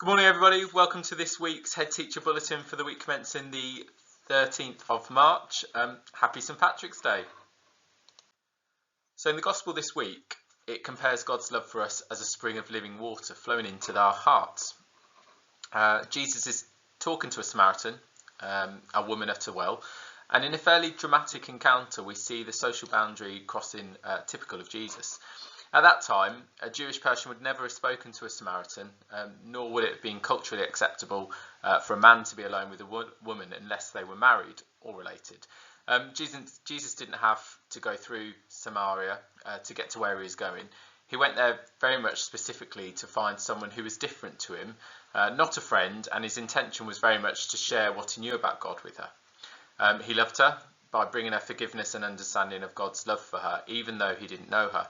Good morning, everybody. Welcome to this week's Head Teacher Bulletin for the week commencing the 13th of March. Happy St. Patrick's Day. So in the Gospel this week, it compares God's love for us as a spring of living water flowing into our hearts. Jesus is talking to a Samaritan, a woman at a well, and in a fairly dramatic encounter, we see the social boundary crossing typical of Jesus. At that time, a Jewish person would never have spoken to a Samaritan, nor would it have been culturally acceptable for a man to be alone with a woman unless they were married or related. Jesus didn't have to go through Samaria to get to where he was going. He went there very much specifically to find someone who was different to him, not a friend, and his intention was very much to share what he knew about God with her. He loved her by bringing her forgiveness and understanding of God's love for her, even though he didn't know her.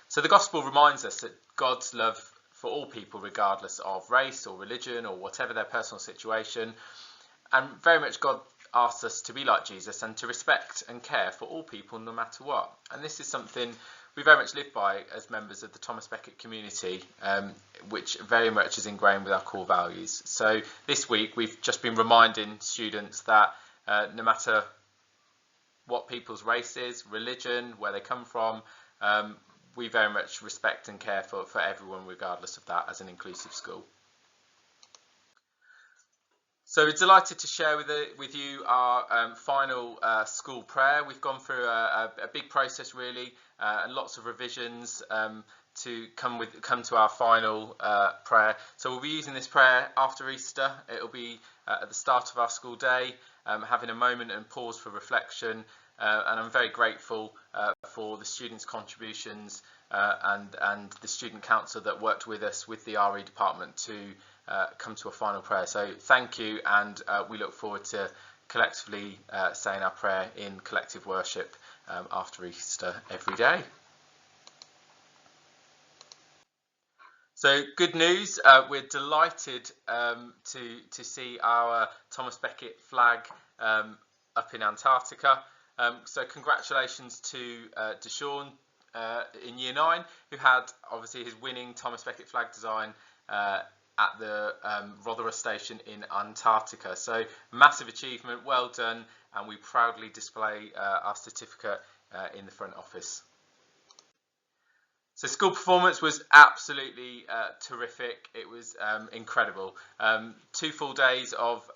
So the Gospel reminds us that God's love for all people, regardless of race or religion or whatever their personal situation, and very much God asks us to be like Jesus and to respect and care for all people no matter what. And this is something we very much live by as members of the Thomas Becket community, which very much is ingrained with our core values. So this week we've just been reminding students that no matter what people's race is, religion, where they come from, we very much respect and care for everyone regardless of that as an inclusive school. So we're delighted to share with you our final school prayer. We've gone through a big process really, and lots of revisions to come to our final prayer. So we'll be using this prayer after Easter. It'll be at the start of our school day, having a moment and pause for reflection. And I'm very grateful for the students' contributions and the student council that worked with us with the RE department to come to a final prayer. So thank you, and we look forward to collectively saying our prayer in collective worship after Easter every day. So good news, we're delighted to see our Thomas Becket flag up in Antarctica. So congratulations to Deshaun in Year 9, who had obviously his winning Thomas Becket flag design at the Rothera station in Antarctica. So massive achievement, well done, and we proudly display our certificate in the front office. So school performance was absolutely terrific. It was incredible. 2 full days of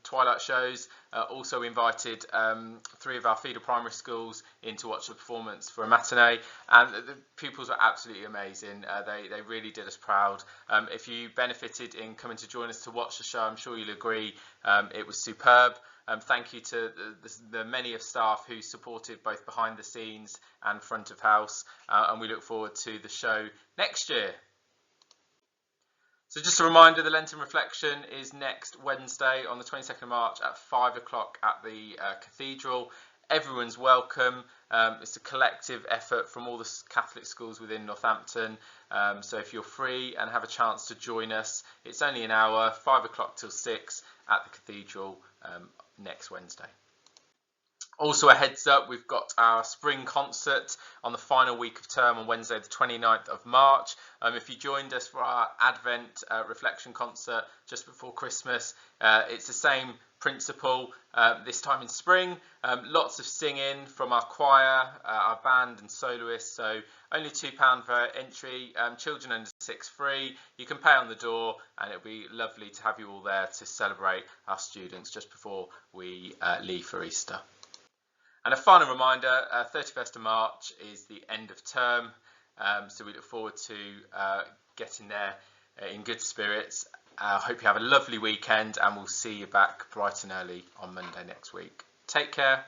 twilight shows. Also invited 3 of our feeder primary schools in to watch the performance for a matinee, and the pupils were absolutely amazing. They really did us proud. If you benefited in coming to join us to watch the show, I'm sure you'll agree it was superb. Thank you to the many of staff who supported both behind the scenes and front of house, and we look forward to the show next year. So just a reminder, the Lenten reflection is next Wednesday on the 22nd of March at 5 o'clock at the Cathedral. Everyone's welcome. It's a collective effort from all the Catholic schools within Northampton. So if you're free and have a chance to join us, it's only an hour, 5 o'clock till 6 at the Cathedral next Wednesday. Also a heads up, we've got our spring concert on the final week of term on Wednesday the 29th of March. If you joined us for our Advent reflection concert just before Christmas, it's the same principle this time in spring. Lots of singing from our choir, our band and soloists, so only £2 for entry, children under 6 free. You can pay on the door, and it'll be lovely to have you all there to celebrate our students just before we leave for Easter. And a final reminder, 31st of March is the end of term, so we look forward to getting there in good spirits. I hope you have a lovely weekend, and we'll see you back bright and early on Monday next week. Take care.